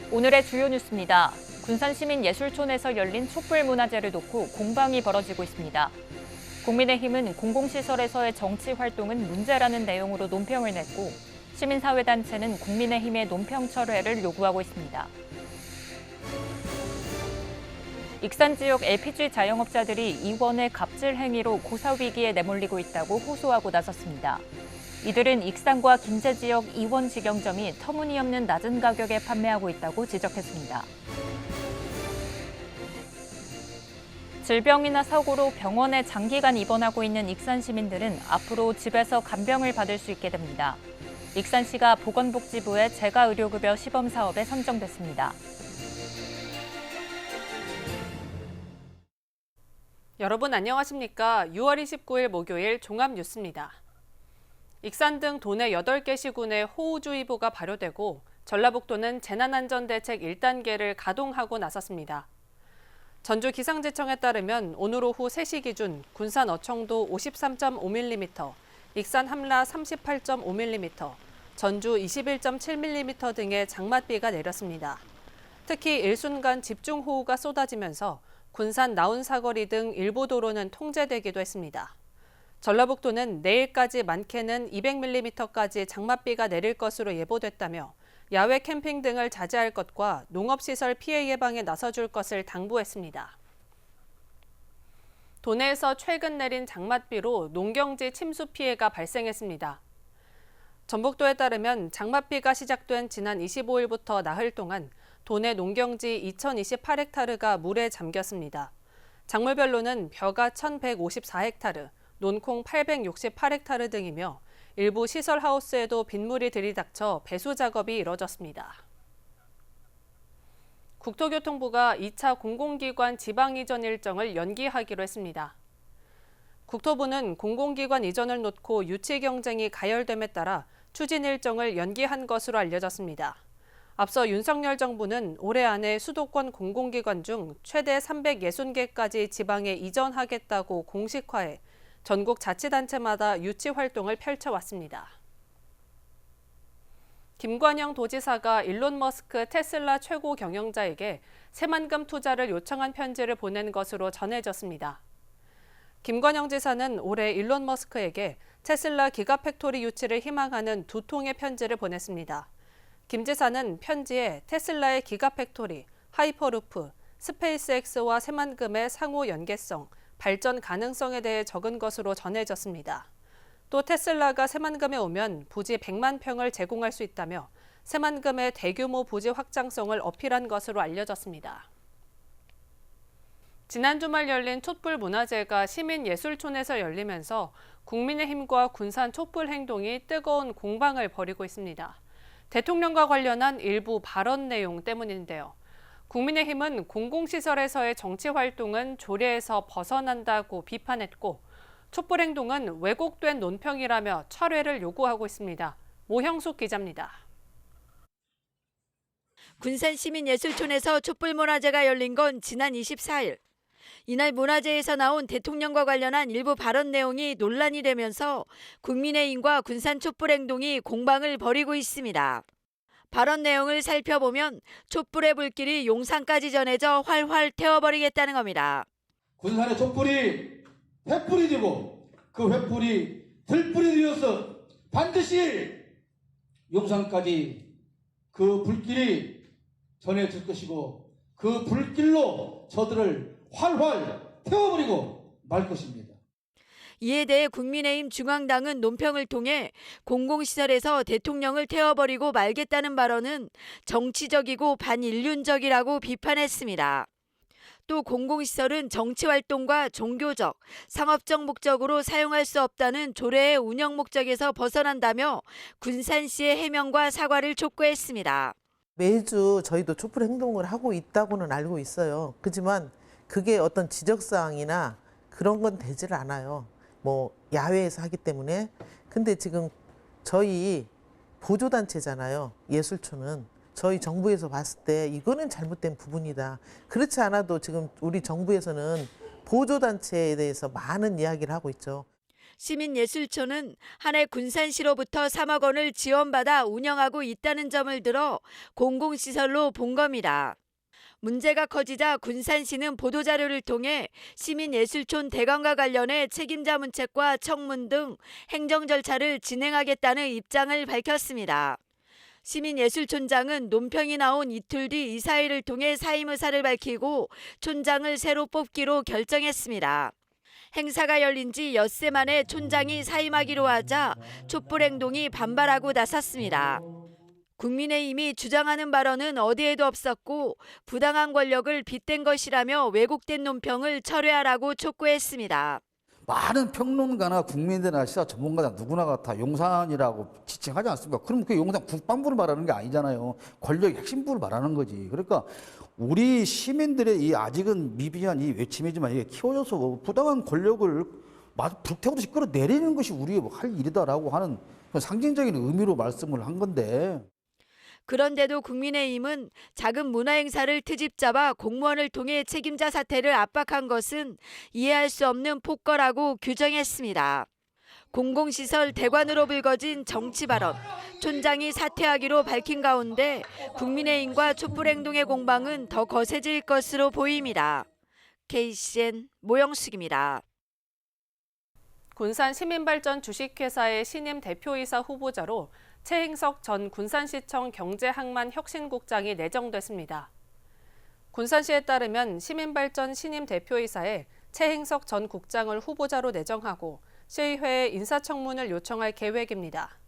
오늘의 주요 뉴스입니다. 군산시민예술촌에서 열린 촛불문화제를 놓고 공방이 벌어지고 있습니다. 국민의힘은 공공시설에서의 정치 활동은 문제라는 내용으로 논평을 냈고 시민사회단체는 국민의힘의 논평 철회를 요구하고 있습니다. 익산 지역 LPG 자영업자들이 이원의 갑질 행위로 고사위기에 내몰리고 있다고 호소하고 나섰습니다. 이들은 익산과 김제 지역 이원 직영점이 터무니없는 낮은 가격에 판매하고 있다고 지적했습니다. 질병이나 사고로 병원에 장기간 입원하고 있는 익산 시민들은 앞으로 집에서 간병을 받을 수 있게 됩니다. 익산시가 보건복지부의 재가의료급여 시범 사업에 선정됐습니다. 여러분 안녕하십니까? 6월 29일 목요일 종합뉴스입니다. 익산 등 도내 8개 시군에 호우주의보가 발효되고 전라북도는 재난안전대책 1단계를 가동하고 나섰습니다. 전주기상지청에 따르면 오늘 오후 3시 기준 군산 어청도 53.5mm, 익산 함라 38.5mm, 전주 21.7mm 등의 장맛비가 내렸습니다. 특히 일순간 집중호우가 쏟아지면서 군산 나운사거리 등 일부 도로는 통제되기도 했습니다. 전라북도는 내일까지 많게는 200mm까지 장맛비가 내릴 것으로 예보됐다며 야외 캠핑 등을 자제할 것과 농업시설 피해 예방에 나서줄 것을 당부했습니다. 도내에서 최근 내린 장맛비로 농경지 침수 피해가 발생했습니다. 전북도에 따르면 장맛비가 시작된 지난 25일부터 나흘 동안 도내 농경지 2028헥타르가 물에 잠겼습니다. 작물별로는 벼가 1154헥타르, 논콩 868헥타르 등이며 일부 시설 하우스에도 빗물이 들이닥쳐 배수 작업이 이뤄졌습니다. 국토교통부가 2차 공공기관 지방 이전 일정을 연기하기로 했습니다. 국토부는 공공기관 이전을 놓고 유치 경쟁이 가열됨에 따라 추진 일정을 연기한 것으로 알려졌습니다. 앞서 윤석열 정부는 올해 안에 수도권 공공기관 중 최대 360개까지 지방에 이전하겠다고 공식화해 전국 자치단체마다 유치 활동을 펼쳐왔습니다. 김관영 도지사가 일론 머스크 테슬라 최고 경영자에게 새만금 투자를 요청한 편지를 보낸 것으로 전해졌습니다. 김관영 지사는 올해 일론 머스크에게 테슬라 기가팩토리 유치를 희망하는 2통의 편지를 보냈습니다. 김 지사는 편지에 테슬라의 기가팩토리, 하이퍼루프, 스페이스X와 새만금의 상호 연계성, 발전 가능성에 대해 적은 것으로 전해졌습니다. 또 테슬라가 새만금에 오면 부지 100만 평을 제공할 수 있다며 새만금의 대규모 부지 확장성을 어필한 것으로 알려졌습니다. 지난 주말 열린 촛불문화제가 시민예술촌에서 열리면서 국민의힘과 군산 촛불행동이 뜨거운 공방을 벌이고 있습니다. 대통령과 관련한 일부 발언 내용 때문인데요. 국민의힘은 공공시설에서의 정치활동은 조례에서 벗어난다고 비판했고 촛불행동은 왜곡된 논평이라며 철회를 요구하고 있습니다. 모형숙 기자입니다. 군산시민예술촌에서 촛불문화제가 열린 건 지난 24일. 이날 문화제에서 나온 대통령과 관련한 일부 발언 내용이 논란이 되면서 국민의힘과 군산 촛불행동이 공방을 벌이고 있습니다. 발언 내용을 살펴보면 촛불의 불길이 용산까지 전해져 활활 태워버리겠다는 겁니다. 군산의 촛불이 횃불이 되고 그 횃불이 들불이 되어서 반드시 용산까지 그 불길이 전해질 것이고 그 불길로 저들을 활활 태워버리고 말 것입니다. 이에 대해 국민의힘 중앙당은 논평을 통해 공공시설에서 대통령을 태워버리고 말겠다는 발언은 정치적이고 반인륜적이라고 비판했습니다. 또 공공시설은 정치활동과 종교적, 상업적 목적으로 사용할 수 없다는 조례의 운영 목적에서 벗어난다며 군산시의 해명과 사과를 촉구했습니다. 매주 저희도 촛불 행동을 하고 있다고는 알고 있어요. 그렇지만 그게 어떤 지적사항이나 그런 건 되질 않아요. 야외에서 하기 때문에. 근데 지금 저희 보조단체잖아요. 예술촌은. 저희 정부에서 봤을 때 이거는 잘못된 부분이다. 그렇지 않아도 지금 우리 정부에서는 보조단체에 대해서 많은 이야기를 하고 있죠. 시민예술촌은 한 해 군산시로부터 3억 원을 지원받아 운영하고 있다는 점을 들어 공공시설로 본 겁니다. 문제가 커지자 군산시는 보도자료를 통해 시민예술촌 대관과 관련해 책임자 문책과 청문 등 행정 절차를 진행하겠다는 입장을 밝혔습니다. 시민예술촌장은 논평이 나온 이틀 뒤 이사회를 통해 사임 의사를 밝히고 촌장을 새로 뽑기로 결정했습니다. 행사가 열린 지 엿새 만에 촌장이 사임하기로 하자 촛불행동이 반발하고 나섰습니다. 국민의힘이 주장하는 발언은 어디에도 없었고 부당한 권력을 빗댄 것이라며 왜곡된 논평을 철회하라고 촉구했습니다. 많은 평론가나 국민들이나 시사 전문가나 누구나가 다 용산이라고 지칭하지 않습니까? 그럼 그 용산 국방부를 말하는 게 아니잖아요. 권력의 핵심부를 말하는 거지. 그러니까 우리 시민들의 이 아직은 미비한 이 외침이지만 이게 키워져서 부당한 권력을 불태우듯이 끌어내리는 것이 우리의 할 일이다라고 하는 상징적인 의미로 말씀을 한 건데. 그런데도 국민의힘은 작은 문화행사를 트집 잡아 공무원을 통해 책임자 사퇴를 압박한 것은 이해할 수 없는 폭거라고 규정했습니다. 공공시설 대관으로 불거진 정치 발언, 촌장이 사퇴하기로 밝힌 가운데 국민의힘과 촛불행동의 공방은 더 거세질 것으로 보입니다. KCN 모영숙입니다. 군산 시민발전 주식회사의 신임 대표이사 후보자로 최행석 전 군산시청 경제항만혁신국장이 내정됐습니다. 군산시에 따르면 시민발전 신임 대표이사에 최행석 전 국장을 후보자로 내정하고 시의회에 인사청문을 요청할 계획입니다.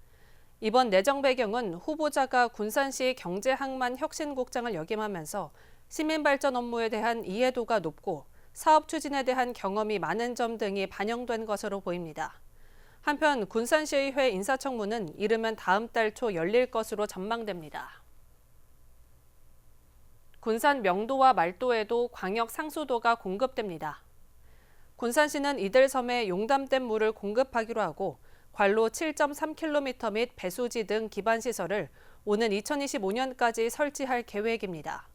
이번 내정 배경은 후보자가 군산시 경제항만혁신국장을 역임하면서 시민발전 업무에 대한 이해도가 높고 사업 추진에 대한 경험이 많은 점 등이 반영된 것으로 보입니다. 한편 군산시의회 인사청문은 이르면 다음 달 초 열릴 것으로 전망됩니다. 군산 명도와 말도에도 광역 상수도가 공급됩니다. 군산시는 이들섬에 용담댐 물을 공급하기로 하고 관로 7.3km 및 배수지 등 기반시설을 오는 2025년까지 설치할 계획입니다.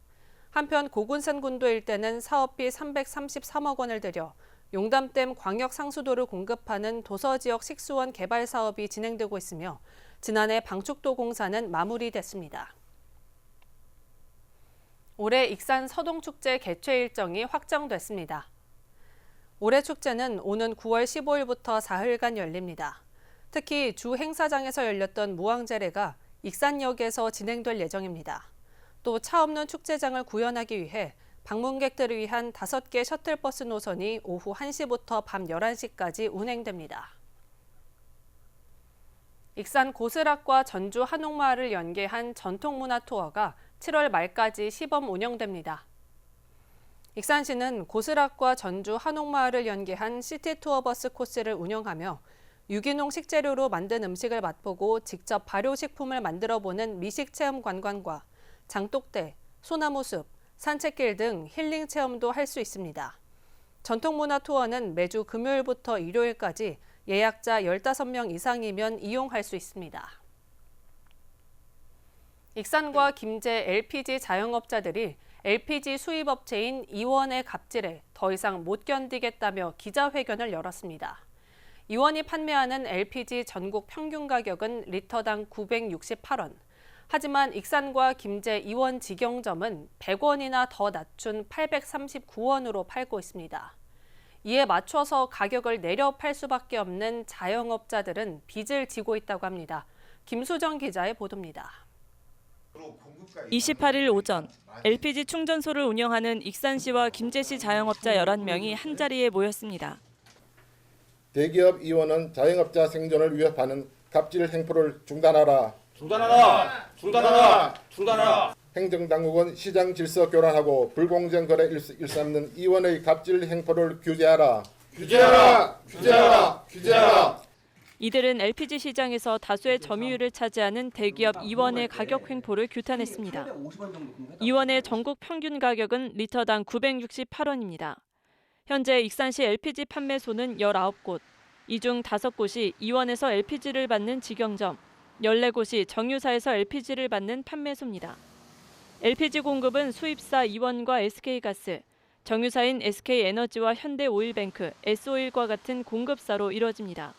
한편 고군산군도 일대는 사업비 333억 원을 들여 용담댐 광역 상수도를 공급하는 도서지역 식수원 개발 사업이 진행되고 있으며 지난해 방축도 공사는 마무리됐습니다. 올해 익산 서동축제 개최 일정이 확정됐습니다. 올해 축제는 오는 9월 15일부터 사흘간 열립니다. 특히 주 행사장에서 열렸던 무왕제례가 익산역에서 진행될 예정입니다. 또 차 없는 축제장을 구현하기 위해 방문객들을 위한 5개 셔틀버스 노선이 오후 1시부터 밤 11시까지 운행됩니다. 익산 고스락과 전주 한옥마을을 연계한 전통문화 투어가 7월 말까지 시범 운영됩니다. 익산시는 고스락과 전주 한옥마을을 연계한 시티투어버스 코스를 운영하며 유기농 식재료로 만든 음식을 맛보고 직접 발효식품을 만들어보는 미식체험 관광과 장독대, 소나무숲, 산책길 등 힐링 체험도 할 수 있습니다. 전통문화 투어는 매주 금요일부터 일요일까지 예약자 15명 이상이면 이용할 수 있습니다. 익산과 김제 LPG 자영업자들이 LPG 수입업체인 이원의 갑질에 더 이상 못 견디겠다며 기자회견을 열었습니다. 이원이 판매하는 LPG 전국 평균 가격은 리터당 968원. 하지만 익산과 김제 이원 직영점은 100원이나 더 낮춘 839원으로 팔고 있습니다. 이에 맞춰서 가격을 내려 팔 수밖에 없는 자영업자들은 빚을 지고 있다고 합니다. 김수정 기자의 보도입니다. 28일 오전 LPG 충전소를 운영하는 익산시와 김제시 자영업자 11명이 한자리에 모였습니다. 대기업 이원은 자영업자 생존을 위협하는 갑질 행포를 중단하라. 중단하라. 행정당국은 시장 질서 교란하고 불공정 거래 일삼는 이원의 갑질 행포를 규제하라. 이들은 LPG 시장에서 다수의 점유율을 차지하는 대기업 이원의 가격 횡포를 규탄했습니다. 이원의 전국 평균 가격은 리터당 968원입니다. 현재 익산시 LPG 판매소는 19곳, 이 중 5곳이 이원에서 LPG를 받는 직영점, 14곳이 정유사에서 LPG를 받는 판매소입니다. LPG 공급은 수입사 이원과 SK가스, 정유사인 SK에너지와 현대오일뱅크, S오일과 같은 공급사로 이뤄집니다.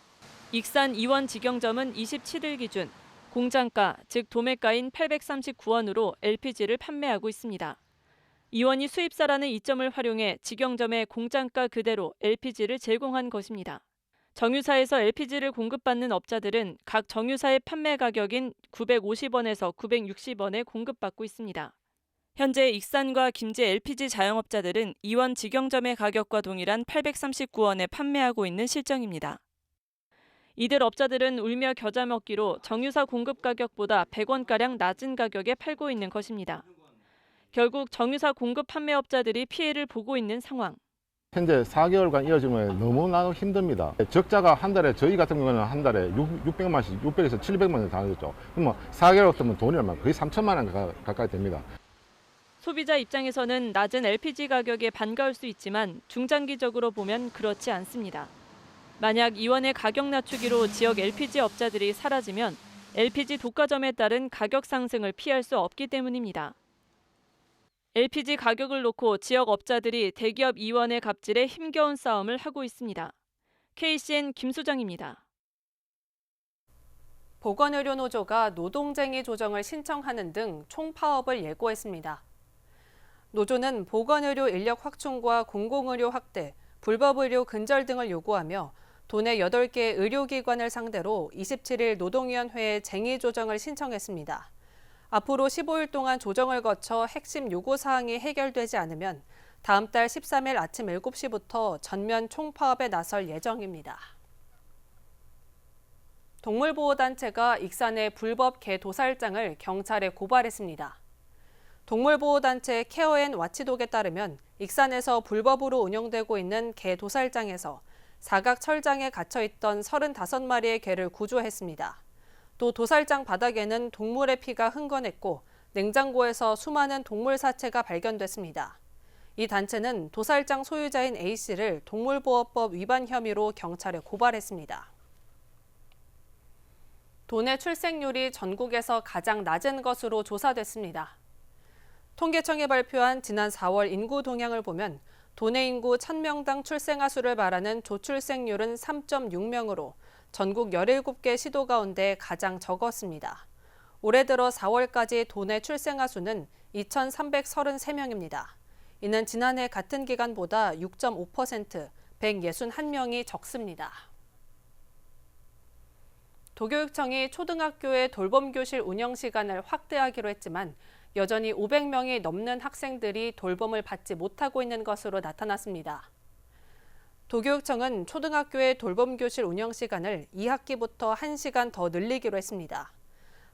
익산 이원 직영점은 27일 기준 공장가, 즉 도매가인 839원으로 LPG를 판매하고 있습니다. 이원이 수입사라는 이점을 활용해 직영점에 공장가 그대로 LPG를 제공한 것입니다. 정유사에서 LPG를 공급받는 업자들은 각 정유사의 판매 가격인 950원에서 960원에 공급받고 있습니다. 현재 익산과 김제 LPG 자영업자들은 이원 직영점의 가격과 동일한 839원에 판매하고 있는 실정입니다. 이들 업자들은 울며 겨자 먹기로 정유사 공급 가격보다 100원가량 낮은 가격에 팔고 있는 것입니다. 결국 정유사 공급 판매업자들이 피해를 보고 있는 상황. 현재 4개월간 이어지면 너무나도 힘듭니다. 적자가 한 달에, 저희 같은 경우는 한 달에 600만 원씩, 600에서 700만 원 달아졌죠. 그러면 4개월 동안 돈이 얼마? 거의 3천만 원 가까이 됩니다. 소비자 입장에서는 낮은 LPG 가격에 반가울 수 있지만 중장기적으로 보면 그렇지 않습니다. 만약 이원의 가격 낮추기로 지역 LPG 업자들이 사라지면 LPG 독과점에 따른 가격 상승을 피할 수 없기 때문입니다. LPG 가격을 놓고 지역 업자들이 대기업 이원의 갑질에 힘겨운 싸움을 하고 있습니다. KCN 김수정입니다. 보건의료노조가 노동쟁의 조정을 신청하는 등 총파업을 예고했습니다. 노조는 보건의료 인력 확충과 공공의료 확대, 불법의료 근절 등을 요구하며 도내 8개 의료기관을 상대로 27일 노동위원회에 쟁의 조정을 신청했습니다. 앞으로 15일 동안 조정을 거쳐 핵심 요구사항이 해결되지 않으면 다음 달 13일 아침 7시부터 전면 총파업에 나설 예정입니다. 동물보호단체가 익산의 불법 개 도살장을 경찰에 고발했습니다. 동물보호단체 케어앤와치독에 따르면 익산에서 불법으로 운영되고 있는 개 도살장에서 사각 철장에 갇혀있던 35마리의 개를 구조했습니다. 또 도살장 바닥에는 동물의 피가 흥건했고 냉장고에서 수많은 동물 사체가 발견됐습니다. 이 단체는 도살장 소유자인 A씨를 동물보호법 위반 혐의로 경찰에 고발했습니다. 도내 출생률이 전국에서 가장 낮은 것으로 조사됐습니다. 통계청이 발표한 지난 4월 인구 동향을 보면 도내 인구 1000명당 출생아 수를 말하는 조출생률은 3.6명으로 전국 17개 시도 가운데 가장 적었습니다. 올해 들어 4월까지 도내 출생아 수는 2,333명입니다. 이는 지난해 같은 기간보다 6.5%, 161명이 적습니다. 도교육청이 초등학교의 돌봄교실 운영 시간을 확대하기로 했지만 여전히 500명이 넘는 학생들이 돌봄을 받지 못하고 있는 것으로 나타났습니다. 도교육청은 초등학교의 돌봄교실 운영 시간을 2학기부터 1시간 더 늘리기로 했습니다.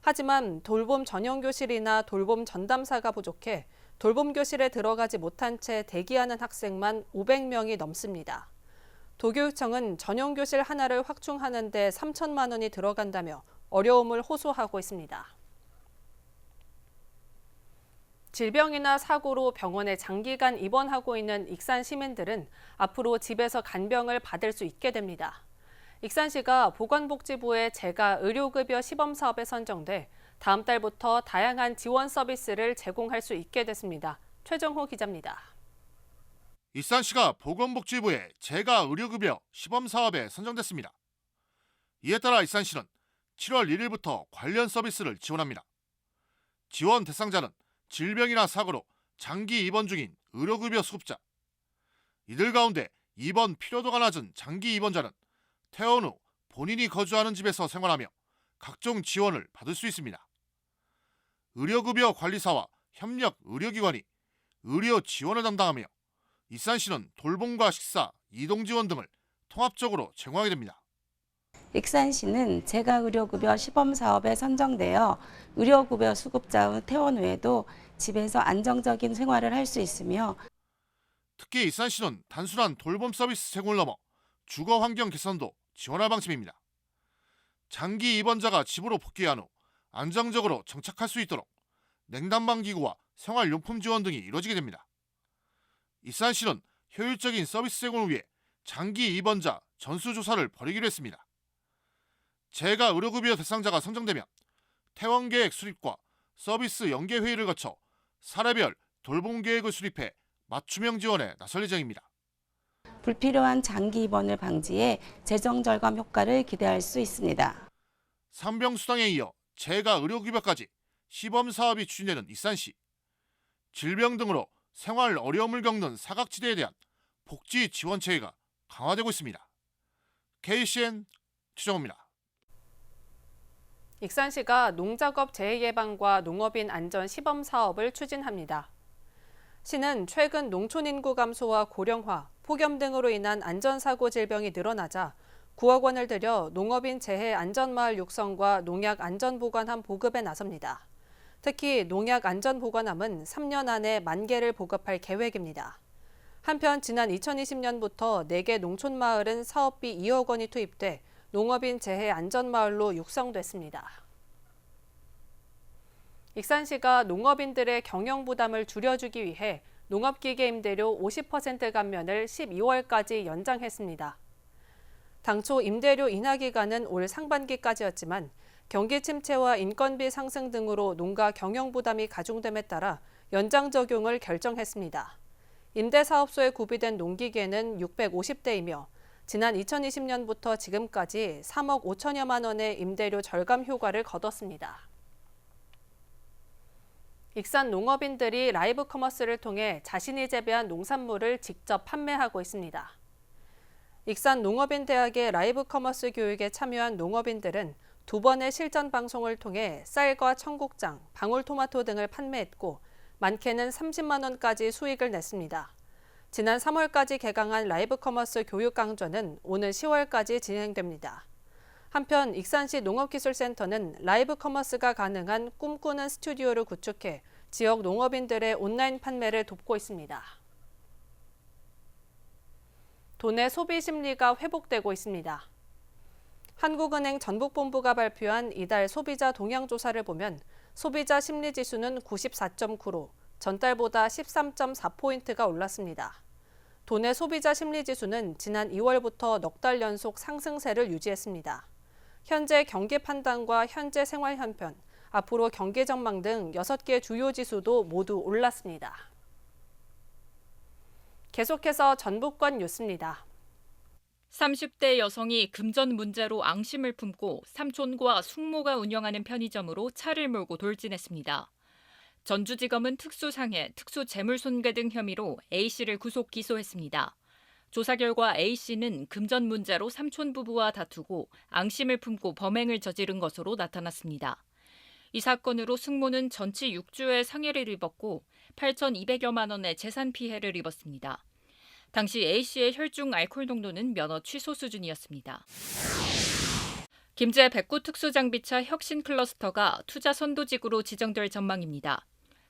하지만 돌봄 전용교실이나 돌봄 전담사가 부족해 돌봄교실에 들어가지 못한 채 대기하는 학생만 500명이 넘습니다. 도교육청은 전용교실 하나를 확충하는 데 3천만 원이 들어간다며 어려움을 호소하고 있습니다. 질병이나 사고로 병원에 장기간 입원하고 있는 익산 시민들은 앞으로 집에서 간병을 받을 수 있게 됩니다. 익산시가 보건복지부의 재가 의료급여 시범사업에 선정돼 다음 달부터 다양한 지원 서비스를 제공할 수 있게 됐습니다. 최정호 기자입니다. 익산시가 보건복지부의 재가 의료급여 시범사업에 선정됐습니다. 이에 따라 익산시는 7월 1일부터 관련 서비스를 지원합니다. 지원 대상자는 질병이나 사고로 장기 입원 중인 의료급여 수급자, 이들 가운데 입원 필요도가 낮은 장기 입원자는 퇴원 후 본인이 거주하는 집에서 생활하며 각종 지원을 받을 수 있습니다. 의료급여 관리사와 협력 의료기관이 의료 지원을 담당하며 익산시는 돌봄과 식사, 이동 지원 등을 통합적으로 제공하게 됩니다. 익산시는 재가 의료급여 시범사업에 선정되어 의료급여 수급자의 퇴원 후에도 집에서 안정적인 생활을 할 수 있으며 특히 익산시는 단순한 돌봄 서비스 제공을 넘어 주거 환경 개선도 지원할 방침입니다. 장기 입원자가 집으로 복귀한 후 안정적으로 정착할 수 있도록 냉난방 기구와 생활용품 지원 등이 이루어지게 됩니다. 익산시는 효율적인 서비스 제공을 위해 장기 입원자 전수조사를 벌이기로 했습니다. 재가 의료급여 대상자가 선정되면 퇴원 계획 수립과 서비스 연계 회의를 거쳐 사례별 돌봄 계획을 수립해 맞춤형 지원에 나설 예정입니다. 불필요한 장기 입원을 방지해 재정 절감 효과를 기대할 수 있습니다. 산병수당에 이어 재가 의료급여까지 시범 사업이 추진되는 익산시. 질병 등으로 생활 어려움을 겪는 사각지대에 대한 복지 지원 체계가 강화되고 있습니다. KCN 최정호입니다. 익산시가 농작업 재해 예방과 농업인 안전 시범 사업을 추진합니다. 시는 최근 농촌 인구 감소와 고령화, 폭염 등으로 인한 안전사고 질병이 늘어나자 9억 원을 들여 농업인 재해 안전마을 육성과 농약 안전보관함 보급에 나섭니다. 특히 농약 안전보관함은 3년 안에 10,000개를 보급할 계획입니다. 한편 지난 2020년부터 4개 농촌마을은 사업비 2억 원이 투입돼 농업인 재해 안전마을로 육성됐습니다. 익산시가 농업인들의 경영 부담을 줄여주기 위해 농업기계 임대료 50% 감면을 12월까지 연장했습니다. 당초 임대료 인하 기간은 올 상반기까지였지만 경기 침체와 인건비 상승 등으로 농가 경영 부담이 가중됨에 따라 연장 적용을 결정했습니다. 임대사업소에 구비된 농기계는 650대이며 지난 2020년부터 지금까지 3억 5천여만 원의 임대료 절감 효과를 거뒀습니다. 익산 농업인들이 라이브 커머스를 통해 자신이 재배한 농산물을 직접 판매하고 있습니다. 익산 농업인대학의 라이브 커머스 교육에 참여한 농업인들은 2번의 실전 방송을 통해 쌀과 청국장, 방울토마토 등을 판매했고 많게는 30만 원까지 수익을 냈습니다. 지난 3월까지 개강한 라이브 커머스 교육 강좌는 오는 10월까지 진행됩니다. 한편 익산시 농업기술센터는 라이브 커머스가 가능한 꿈꾸는 스튜디오를 구축해 지역 농업인들의 온라인 판매를 돕고 있습니다. 도내 소비 심리가 회복되고 있습니다. 한국은행 전북본부가 발표한 이달 소비자 동향 조사를 보면 소비자 심리지수는 94.9로 전달보다 13.4포인트가 올랐습니다. 도내 소비자 심리지수는 지난 2월부터 넉 달 연속 상승세를 유지했습니다. 현재 경기 판단과 현재 생활 현편, 앞으로 경기 전망 등 6개 주요 지수도 모두 올랐습니다. 계속해서 전북권 뉴스입니다. 30대 여성이 금전 문제로 앙심을 품고 삼촌과 숙모가 운영하는 편의점으로 차를 몰고 돌진했습니다. 전주지검은 특수상해, 특수재물손괴 등 혐의로 A씨를 구속 기소했습니다. 조사 결과 A씨는 금전 문제로 삼촌 부부와 다투고 앙심을 품고 범행을 저지른 것으로 나타났습니다. 이 사건으로 숙모는 전치 6주의 상해를 입었고 8,200여만 원의 재산 피해를 입었습니다. 당시 A씨의 혈중 알코올 농도는 면허 취소 수준이었습니다. 김제 백구 특수장비차 혁신 클러스터가 투자 선도지구로 지정될 전망입니다.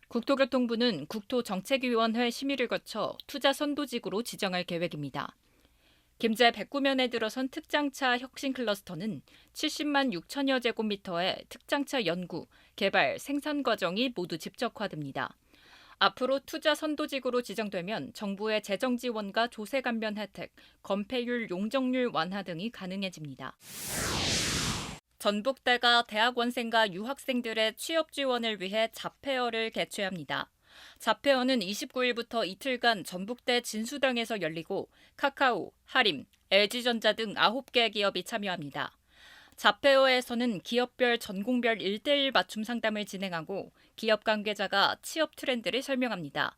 국토교통부는 국토정책위원회 심의를 거쳐 투자 선도지구로 지정할 계획입니다. 김제 백구면에 들어선 특장차 혁신 클러스터는 70만 6천여 제곱미터의 특장차 연구, 개발, 생산 과정이 모두 집적화됩니다. 앞으로 투자 선도지구로 지정되면 정부의 재정 지원과 조세 감면 혜택, 건폐율, 용적률 완화 등이 가능해집니다. 전북대가 대학원생과 유학생들의 취업 지원을 위해 잡페어를 개최합니다. 잡페어는 29일부터 이틀간 전북대 진수당에서 열리고 카카오, 하림, LG전자 등 9개 기업이 참여합니다. 잡페어에서는 기업별 전공별 1:1 맞춤 상담을 진행하고 기업 관계자가 취업 트렌드를 설명합니다.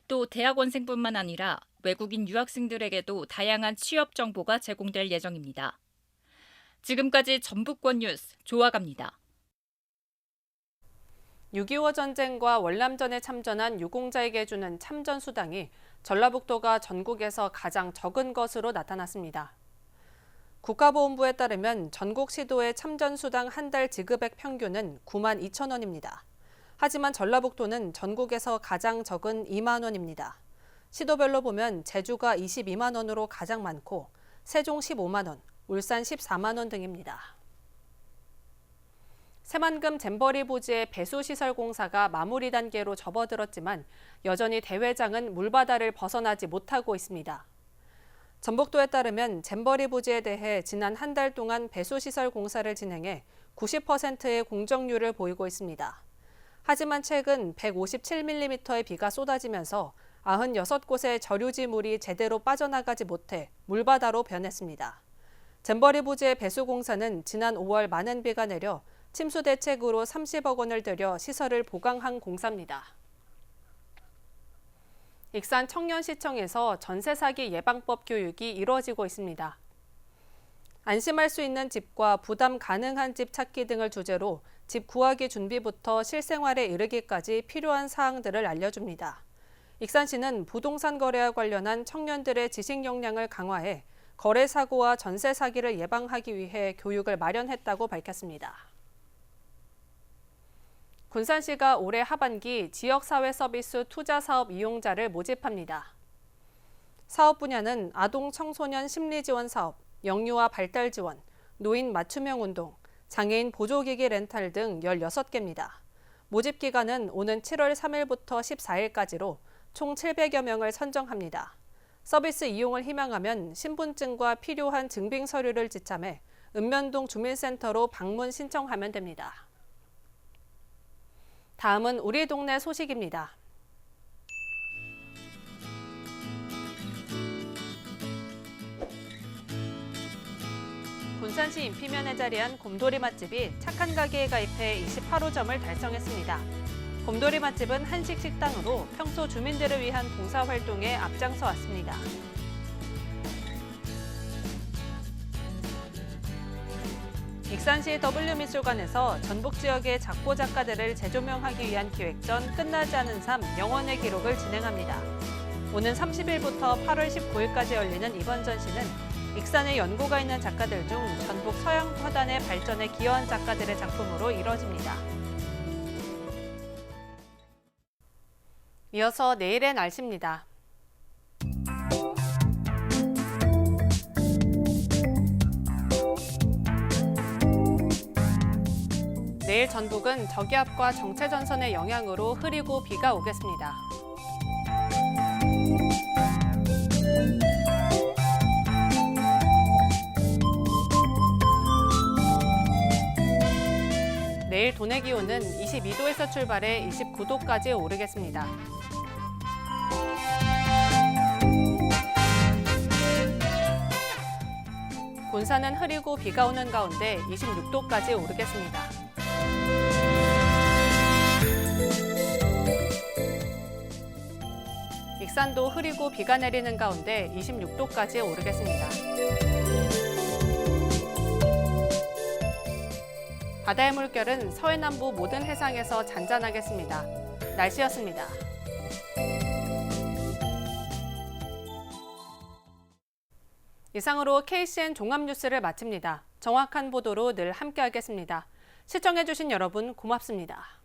또 대학원생뿐만 아니라 외국인 유학생들에게도 다양한 취업 정보가 제공될 예정입니다. 지금까지 전북권 뉴스 조아갑니다. 6.25 전쟁과 월남전에 참전한 유공자에게 주는 참전수당이 전라북도가 전국에서 가장 적은 것으로 나타났습니다. 국가보훈부에 따르면 전국 시도의 참전수당 한 달 지급액 평균은 9만 2천 원입니다. 하지만 전라북도는 전국에서 가장 적은 2만 원입니다. 시도별로 보면 제주가 22만 원으로 가장 많고 세종 15만 원, 울산 14만 원 등입니다. 새만금 잼버리 부지의 배수시설 공사가 마무리 단계로 접어들었지만 여전히 대회장은 물바다를 벗어나지 못하고 있습니다. 전북도에 따르면 잼버리 부지에 대해 지난 한 달 동안 배수시설 공사를 진행해 90%의 공정률을 보이고 있습니다. 하지만 최근 157mm의 비가 쏟아지면서 96곳의 저류지 물이 제대로 빠져나가지 못해 물바다로 변했습니다. 잼버리 부지의 배수공사는 지난 5월 많은 비가 내려 침수 대책으로 30억 원을 들여 시설을 보강한 공사입니다. 익산 청년시청에서 전세 사기 예방법 교육이 이루어지고 있습니다. 안심할 수 있는 집과 부담 가능한 집 찾기 등을 주제로 집 구하기 준비부터 실생활에 이르기까지 필요한 사항들을 알려줍니다. 익산시는 부동산 거래와 관련한 청년들의 지식 역량을 강화해 거래 사고와 전세 사기를 예방하기 위해 교육을 마련했다고 밝혔습니다. 군산시가 올해 하반기 지역사회 서비스 투자 사업 이용자를 모집합니다. 사업 분야는 아동 청소년 심리 지원 사업, 영유아 발달 지원, 노인 맞춤형 운동, 장애인 보조기기 렌탈 등 16개입니다. 모집 기간은 오는 7월 3일부터 14일까지로 총 700여 명을 선정합니다. 서비스 이용을 희망하면 신분증과 필요한 증빙 서류를 지참해 읍면동 주민센터로 방문 신청하면 됩니다. 다음은 우리 동네 소식입니다. 군산시 인피면에 자리한 곰돌이 맛집이 착한 가게에 가입해 28호점을 달성했습니다. 곰돌이 맛집은 한식 식당으로 평소 주민들을 위한 봉사활동에 앞장서 왔습니다. 익산시 W미술관에서 전북 지역의 작고 작가들을 재조명하기 위한 기획전 끝나지 않은 삶 영원의 기록을 진행합니다. 오는 30일부터 8월 19일까지 열리는 이번 전시는 익산에 연고가 있는 작가들 중 전북 서양 화단의 발전에 기여한 작가들의 작품으로 이뤄집니다. 이어서 내일의 날씨입니다. 내일 전북은 저기압과 정체전선의 영향으로 흐리고 비가 오겠습니다. 내일 도내 기온은 22도에서 출발해 29도까지 오르겠습니다. 군산은 흐리고 비가 오는 가운데 26도까지 오르겠습니다. 익산도 흐리고 비가 내리는 가운데 26도까지 오르겠습니다. 바다의 물결은 서해남부 모든 해상에서 잔잔하겠습니다. 날씨였습니다. 이상으로 KCN 종합뉴스를 마칩니다. 정확한 보도로 늘 함께하겠습니다. 시청해주신 여러분 고맙습니다.